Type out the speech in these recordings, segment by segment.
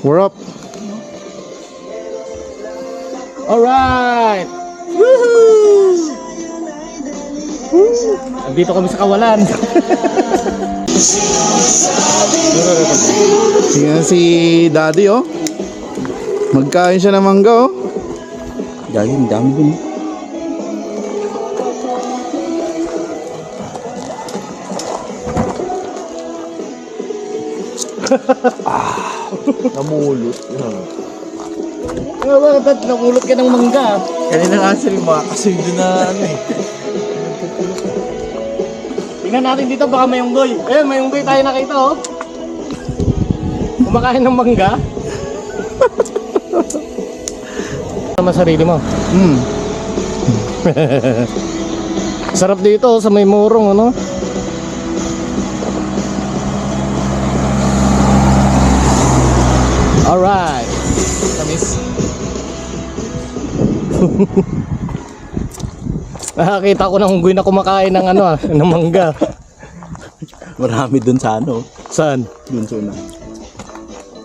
We're up. Alright! Woohoo! Dito kami sa Kawalan. Tingnan si Daddy oh. Magkain siya ng mangga oh. Gagawin, dami dun. Namulot. Nga ba, ba't nakulot ka ng mangga? Kanina nga sila makakasundo na ano eh. Tingnan natin dito, baka may unggoy. Ayun, may unggoy tayo nakita oh. Kumakain ng mangga. Sama sarili mo. Sarap dito oh, sa may murong ano. Alright. Tamis. Nakakita ko ng unggoy na kumakain ng ano ng mangga. Marami dun sa ano. Saan? Dun sa una.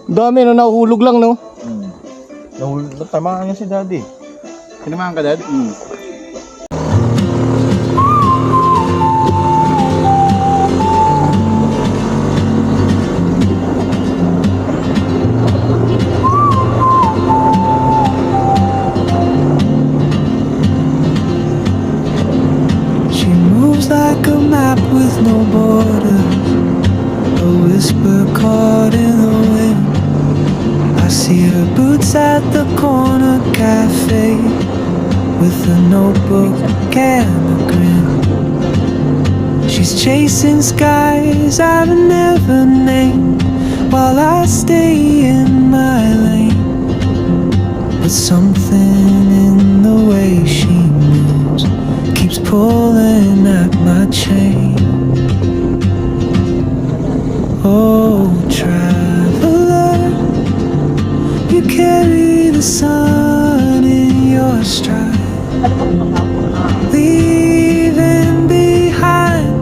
Dami no, nahuhulog lang no. Tamaan niya si Daddy. Kinamaan ka, Dad? She moves like a map with no borders, a whisper caught in the wind. I see her boots at the corner cafe with a notebook and a grin. She's chasing skies I've never named while I stay in my lane. But something in the way she moves keeps pulling at my chain. Oh, traveler, you carry the sun in your stride, leaving behind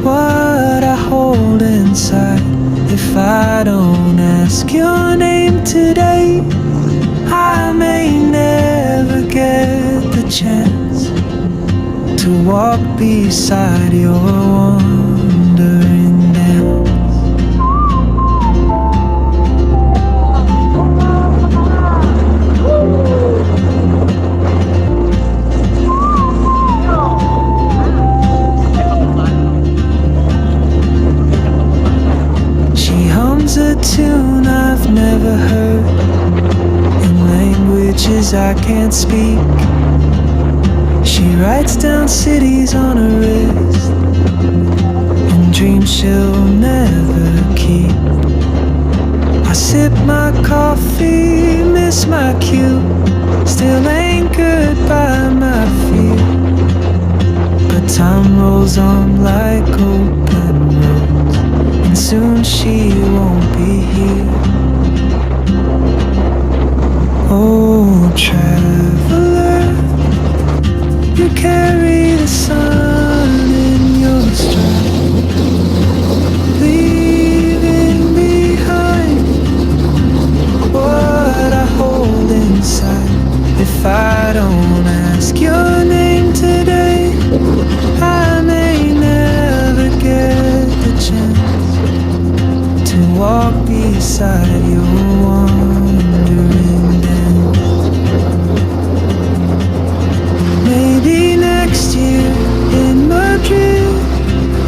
what I hold inside. If I don't ask your name today, I may never get the chance to walk beside your wandering dance. She hums a tune I've never heard in languages I can't speak. She writes down cities on her wrist and dreams she'll never keep. I sip my coffee, miss my cue, still anchored by my fear. But time rolls on like open roads, and soon she won't be here. Oh, traveler, you carry the sun in your stride, leaving behind what I hold inside. If I don't ask your name today, I may never get the chance to walk beside your wandering dance. Maybe next year in Madrid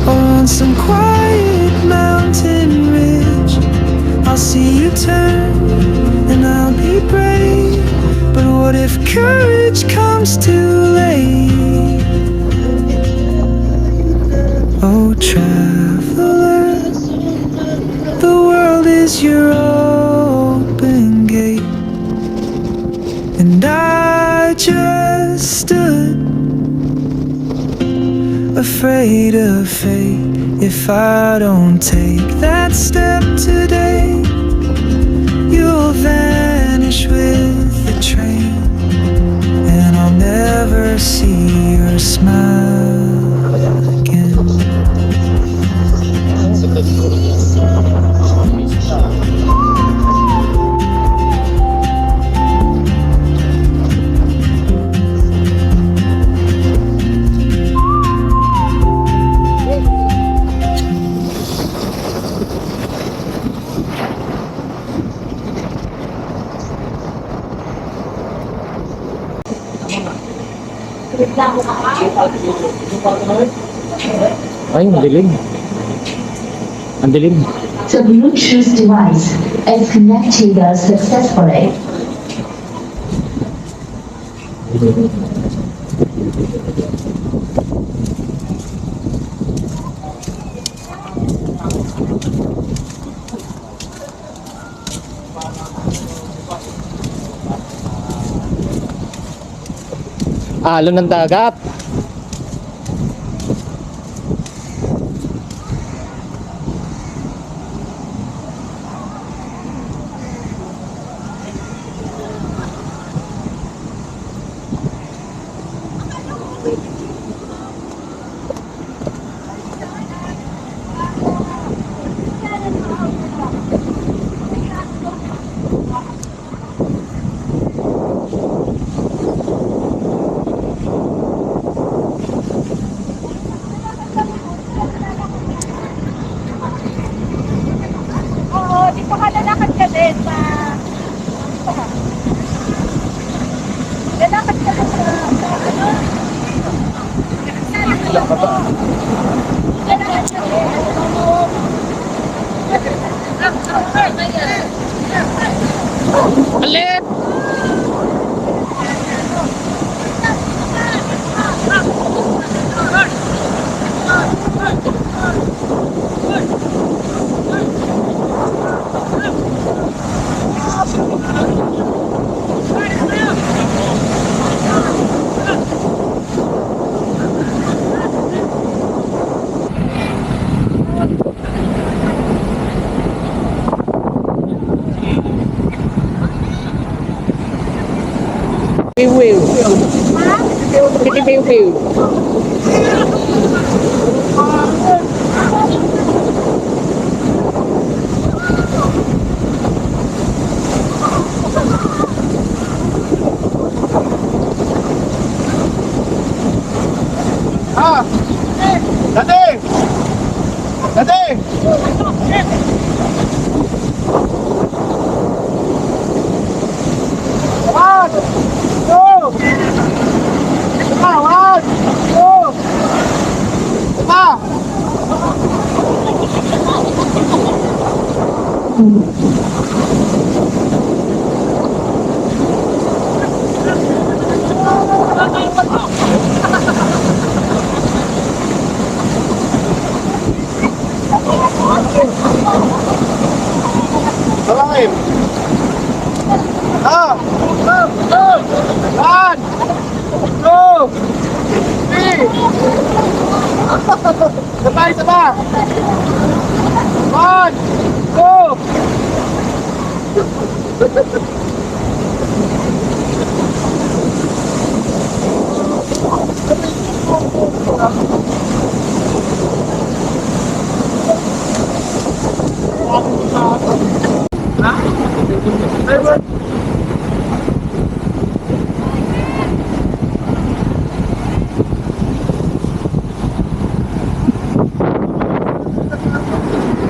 or on some quiet mountain ridge, I'll see you turn and I'll be brave. But what if courage comes too late? Oh, traveler, the world is your open gate, and I just stood afraid of fate. If I don't take that step today, you'll vanish with the train, and I'll never see your smile again. Ay, ang dilim. Ang dilim. The Bluetooth device is connected successfully. Alon ng dagat. Oo, dito ka lalakad ka din sa... Lalakad ka din sa... Ano? Lalakad ka din. Alit! Piu-piu. Piu-piu. Ah! Dati! Dati! One! Two! One! Two! Salamin! Ah! One! Two! Three! Sabay, sabay! One! Two!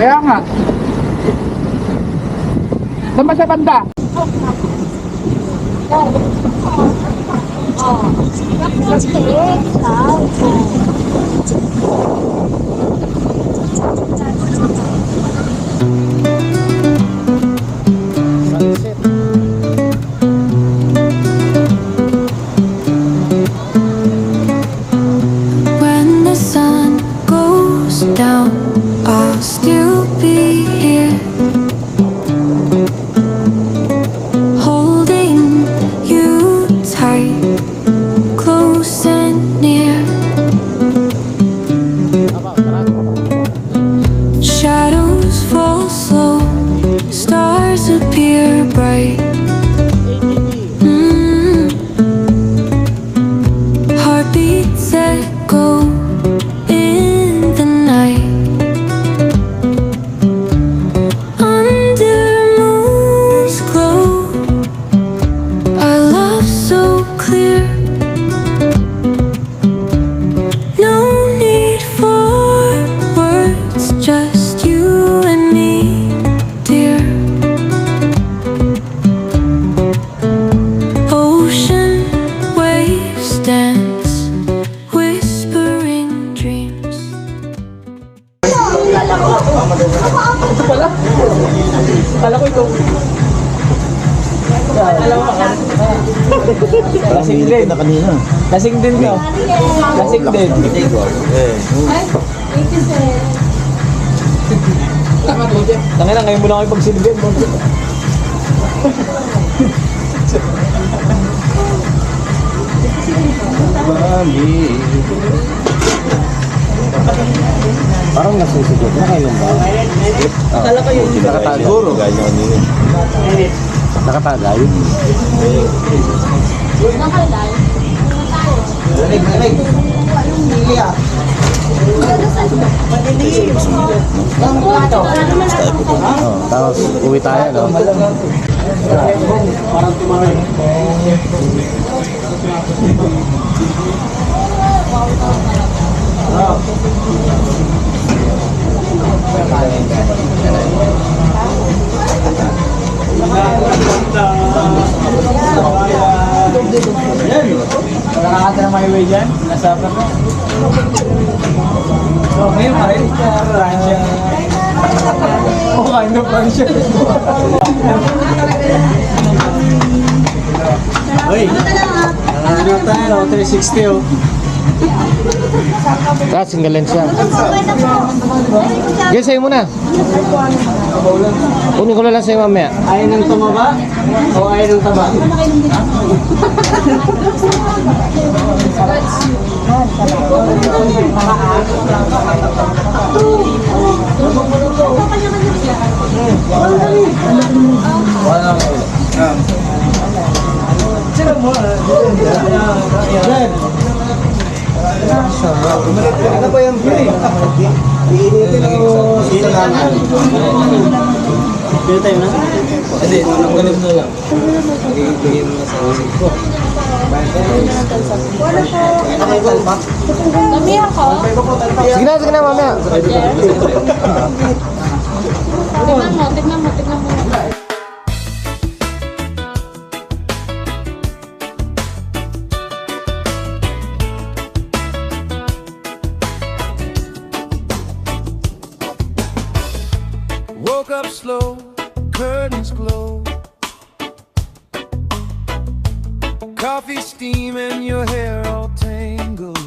Kaya nga. Saan ba sa banda? When the sun goes down, I'll still be here, holding you tight, close and near. Pinili ko na kanina. Lasing din daw. Lasing din. Tangin na, ngayon mo lang kayo pagsilbihan mo. Parang nasusugot na kayo ba? Akala ko yun. Nakatago. Gaya nyo kanina. Nakatagay. Tapos uwi tayo, no? Parang tumaray. Nakakata ng highway dyan, nasa pa ko. So, ngayon pa rin, Francia. Oh, ano Francia? Uy, ano tayo, 360 oh. Ah, single lens yan. Yes, sa'yo muna. Kunin ko na lang sa'yo mamaya. Ayaw ng tumaba o ayaw ng taba? Ano ba yung free? Iinitin o silangan? Pili tayo na? Hindi, nung ganun na lang. Bigyan mo na sa usik ko. Dami ako. Sige na, mamaya. Tignan mo. Woke up slow, curtains glow. Coffee steaming, your hair all tangled.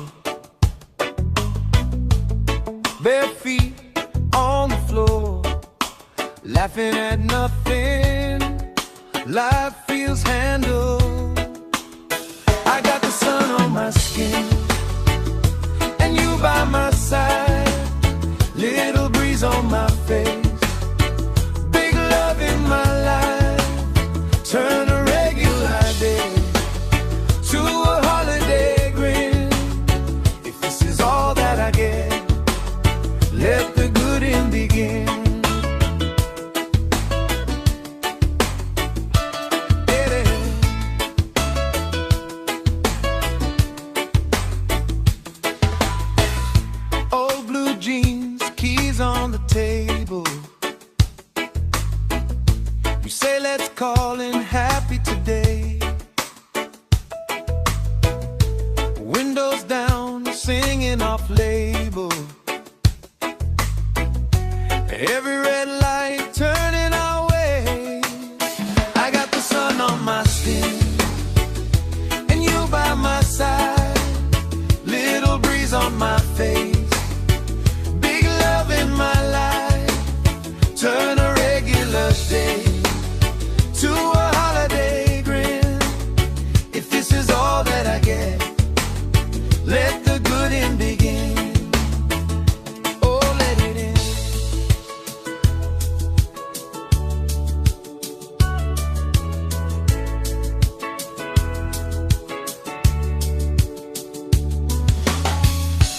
Bare feet on the floor, laughing at nothing. Life feels handled. I got the sun on my skin, and you by my side. Little breeze on my face. My life, turn a regular day to a holiday grin. If this is all that I get, let the good in begin. Old blue jeans, keys on the table. You say let's call in happy today. Windows down, singing off label. Every red light turning our way. I got the sun on my skin, and you by my side. Little breeze on my face. Big love in my life. Turn a regular day to a holiday grin. If this is all that I get, let the good in begin. Oh, let it in.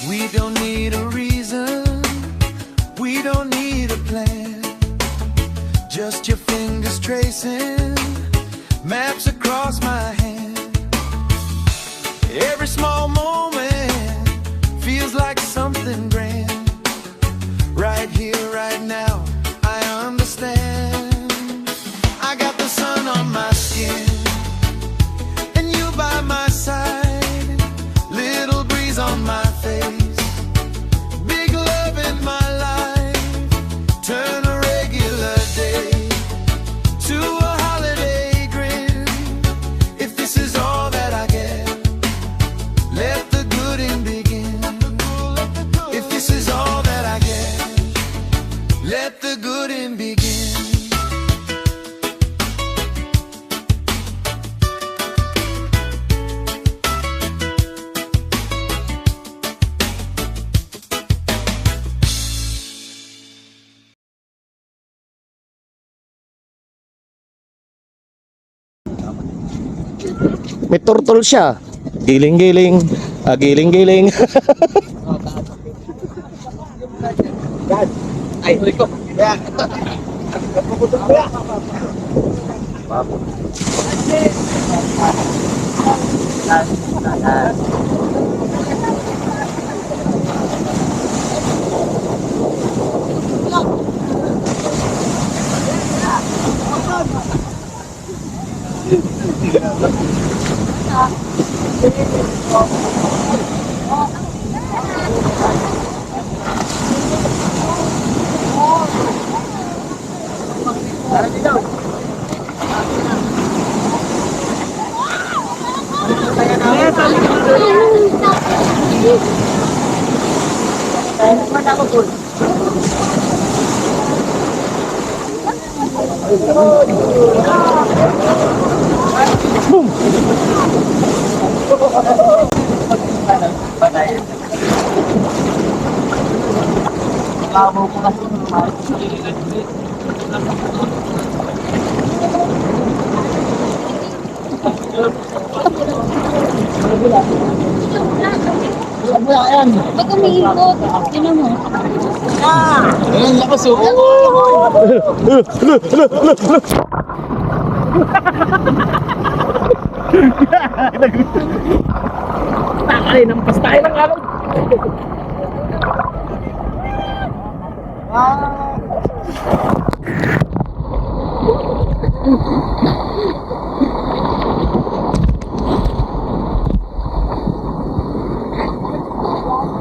We don't need a reason, we don't need a plan. Just your fingers tracing maps across my hand. Every small moment feels like something grand. Right here, right now, I understand. I got the sun on my skin, and you by my side. Little breeze on my face. Big love in my life. Turn a regular day to a holiday grin. If this is all that I get, May turtle siya. Giling-giling. Giling-giling. Ay, tuloy ko. Ba't umiikot? Tinan mo. Ayun, lakas oh. Nampas tayo ng alon.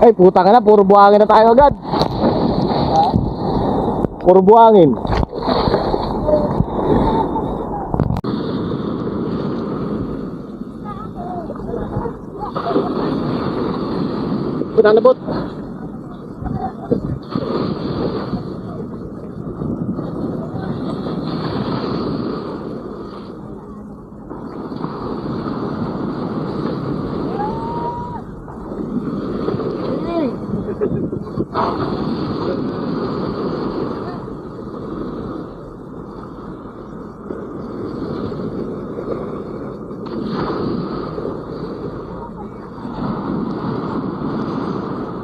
Ay, puta ka na. Puro buhangin na tayo agad. Puro buhangin. Pinanabot.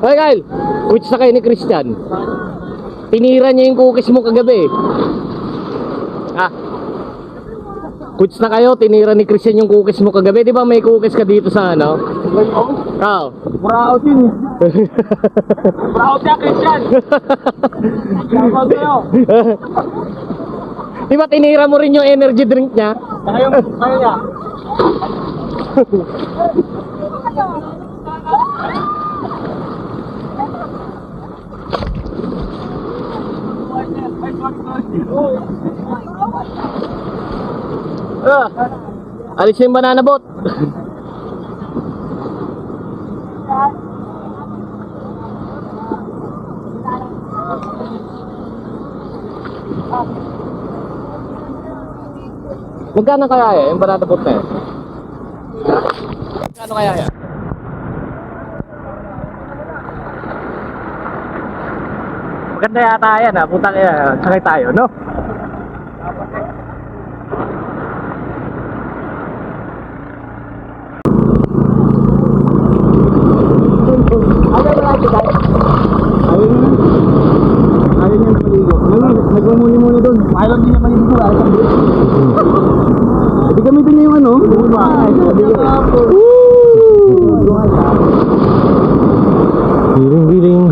Hoy Kyle, which sa kayo ni Christian? Tinira niya yung cookies mo kagabi. Ah. Which na kayo, tinira ni Christian yung cookies mo kagabi. Di ba may cookies ka dito sa ano? Oo. Muraot yun eh. Muraot siya, Christian. Shoutout sa'yo. Di ba tinira mo rin yung energy drink niya? Kaya niya. Alis yung banana boat. Magkano kaya yung banana boat na yun? Magkano kaya yan? Maganda yata yan ha, puta kaya sakay tayo, no? Ayaw niya na maligo. Nagmumuni-muni doon. Ayaw din niya maligo. Hindi gamitin niya yung ano? Giling-giling.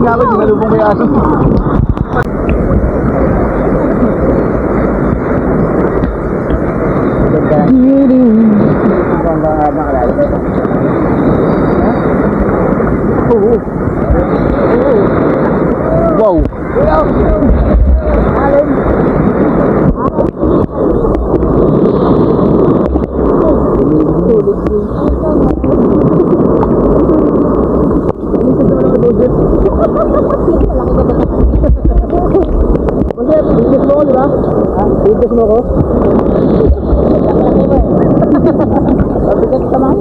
nga ako, sinalubong ko yung aso. Wow. Bibis mo ko? Bigat ka man?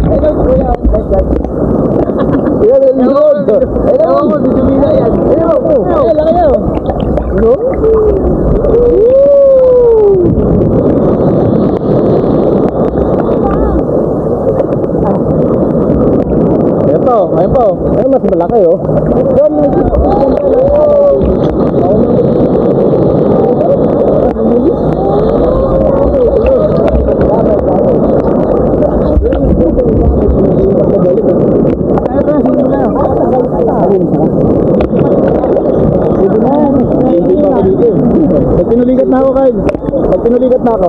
Hello, kuya. Hello, didumila yan. Hello, laki yan. Hello? Ayan po. Ayan, mas malaki oh. Pag pinuligat na ako, Kyle. Pag pinuligat na ako.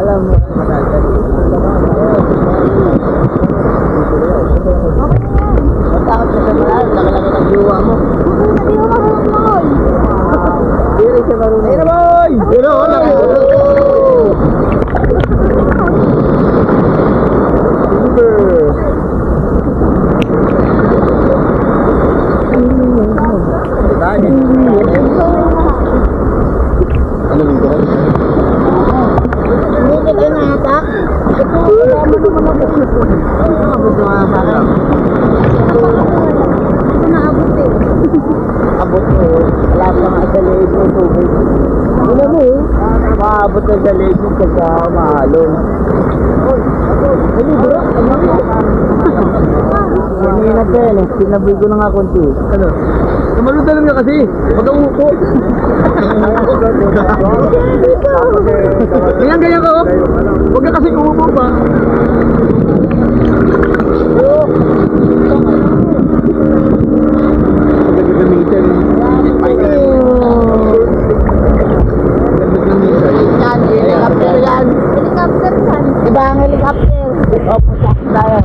Alam mo, matakot ka sa maral, nakalaki ng luwa mo. Hindi siya marunong. Ayun na boy! Pero, abot mo, wala pa nga sa leeg mo tubig. Wala mo eh. Maabot na sa leeg mo pagka mahalon. Kanina ka yan eh, sinabi ko na nga konti. Ano? Tumalun na lang niya kasi, pagka-upo. Ganyan ka oh. Huwag ka kasi umupo pa. Helicopter yan. Iba ang helicopter. Opo, sakit tayo.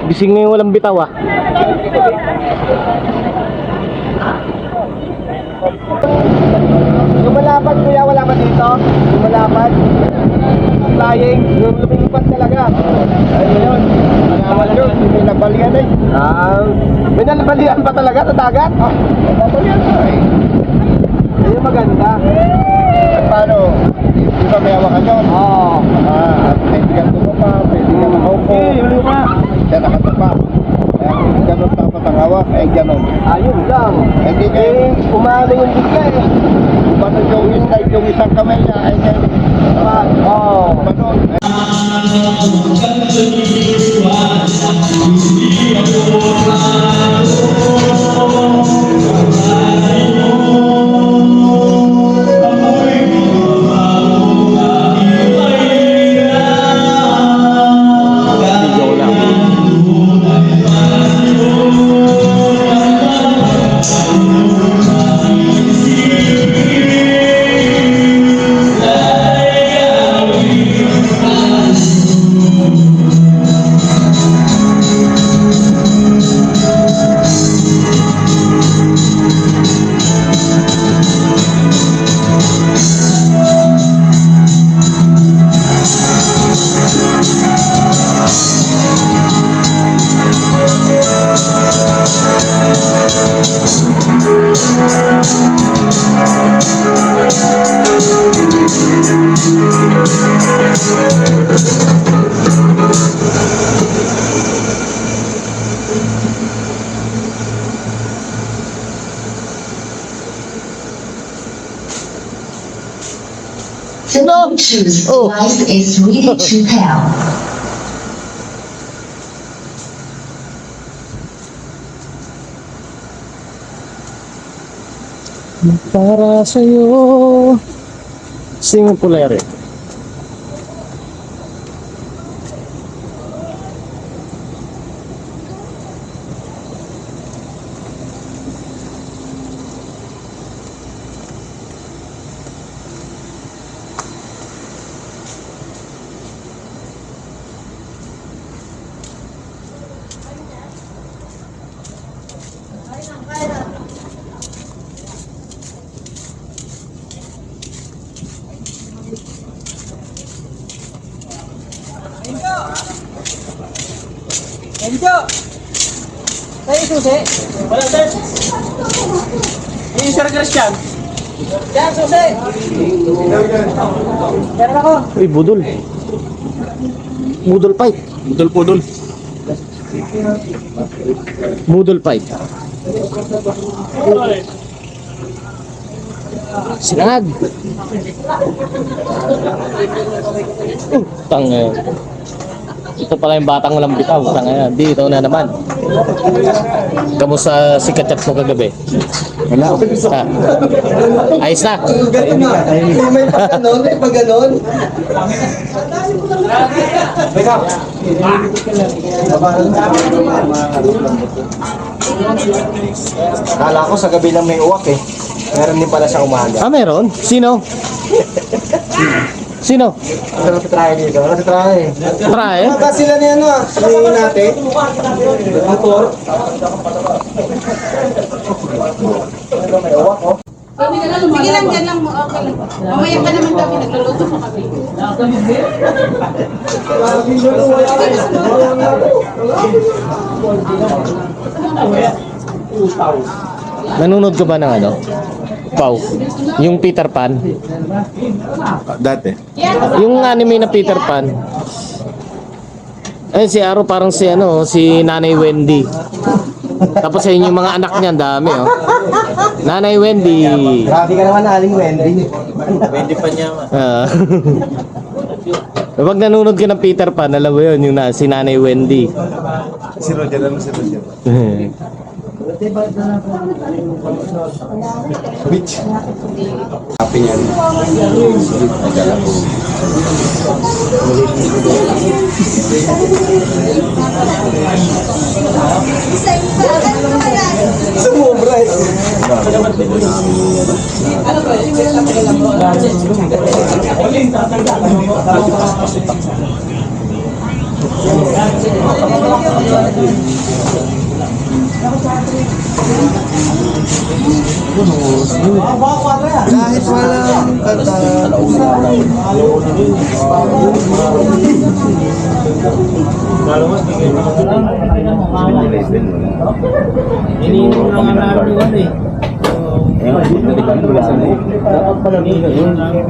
Gising na yung walang bitaw ah. Yung malapad kuya, wala ba dito? Yung malapad? Flying, yung lumilipad talaga. Ayun yun. Wala yun, may nabalian eh. May nabalian pa talaga sa dagat? May nabalian pa eh. Ayun maganda. Paano? Di ba may hawakan yun? Oo. Pwede ka tumapa, pwede ka makaupo. Huli pa. Kaya nakatupa. Kaya kung ganun dapat ang hawak, ay ganun. Ayun lang. Hindi kayo umano yung bigla eh. Paano yung slide yung isang kamay niya, ay kayo. Oo. Ganun. The Bluetooth Oh. device is ready to pair. Para sa'yo. Sing Pulere. Enjo! Tayo susi? Wala, sir. Yung Sir Christian. Yan, susi! Meron ako. Uy, budol. Budol fight. Pudol-pudol. Budol fight. Sinangag. Tanga. Ito pala yung batang walang bitaw. Tanga. Dito na naman. Kamusta si Kachat mo kagabi? Wala. Ha? Ayos na. Ganun na. May pag ganon, may pag ganon. Kala ko sa gabi lang may uwak eh. Meron din pala sa umaga. Ah, meron? Sino? Sino? Ano sa try dito? Ano sa try? Try. Baka sila ni ano ah, sabihin natin. Motor. Sige lang, dyan lang mo. Okay lang. Mamaya pa naman kami nagluluto pa kami. Nanonood ka ba ng ano? Pau. Yung Peter Pan. Dati. Yung anime na Peter Pan. Eh si Aro parang si ano, si Nanay Wendy. Tapos ayun yung mga anak niya, ang dami oh. Nanay Wendy. Grabe ka naman Aling Wendy. Pwede pa niya. Pag nanonood ka ng Peter Pan, alam mo yun, yung si Nanay Wendy. Si Roger, ano si Roger? Bitch. Happy yan. Nagala ko. Sumobra eh. Kahit walang kata. Iniinom lang ang naluwan eh. Dapat pala nila yun. Ay,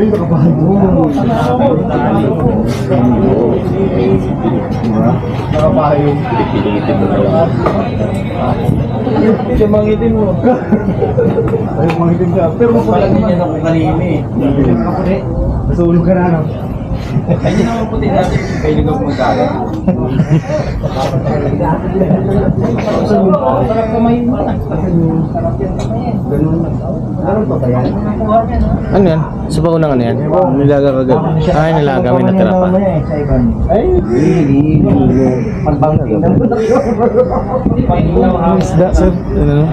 nakabahan mo. Nakabahan yun. Siya mangitin mo. Ay, mangitin ka. Pero Parang hindi niya ako kanina eh. Nasulog ka na, no? Ay, yun ang puti natin. Kaya nag magkala. Sarap kumain mo. Ganun pa ba yan? Ano yan? Sa paunang ano yan? Nilaga kagad. Ay, nilaga. May natira pa. Ay, pagbangking ng Isda, sir. Ano?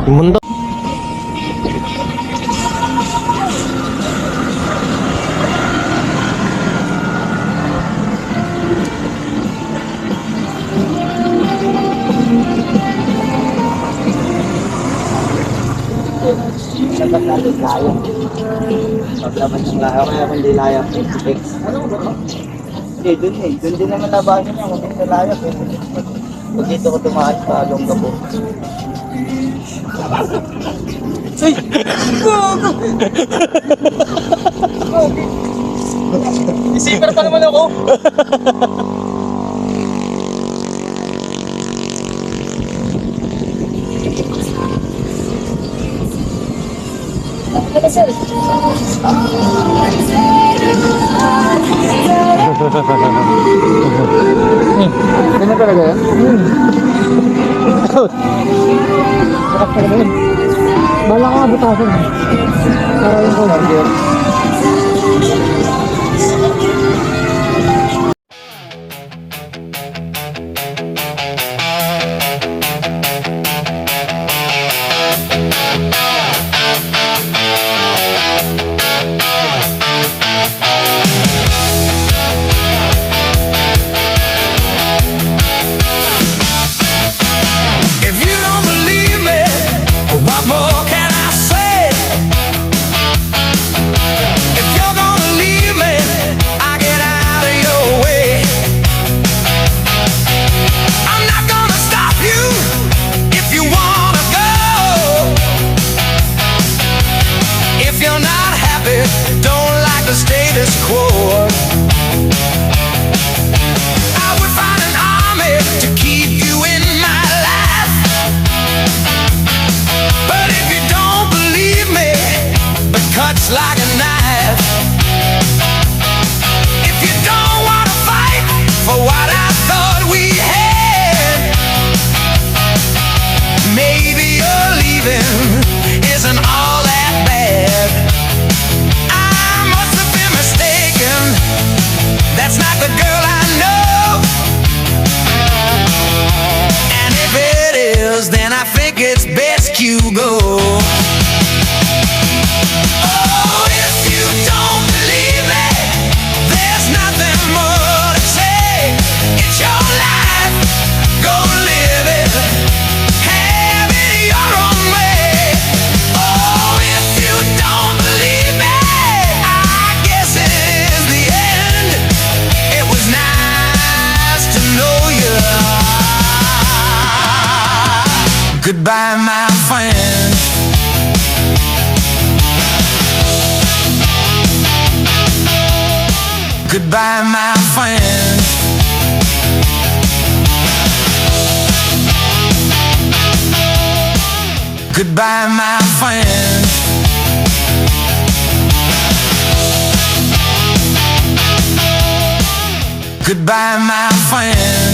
Yung mundo. Dapat natin kaya. Paglaban ng lahat, kaya hindi layap. X. Eh, dun eh. Dun din naman labanan niya. Kung hindi layap eh. Pag dito ko tumakas pa, along gabo. Isiper pa naman ako. Ganun talaga yan? Sarap talaga yun. Bala ka butasan. Para yung burger. If you don't believe me, what more can I say? If you're gonna leave me, I get out of your way. I'm not gonna stop you if you wanna go. If you're not happy, don't like the status quo, I would find an army to keep you in my life. But if you don't believe me, it cuts like a knife. If you don't wanna fight for what I thought we had, maybe your leaving isn't all that bad. I must have been mistaken. That's not the girl I know. And if it is, then I think it's best you go. Oh, if you don't believe me, there's nothing more to say. It's your life, go live it, have it your own way. Oh, if you don't believe me, I guess it is the end. It was nice to know you. Goodbye, my friend. Goodbye, my friend. Goodbye, my friend. Goodbye, my friend.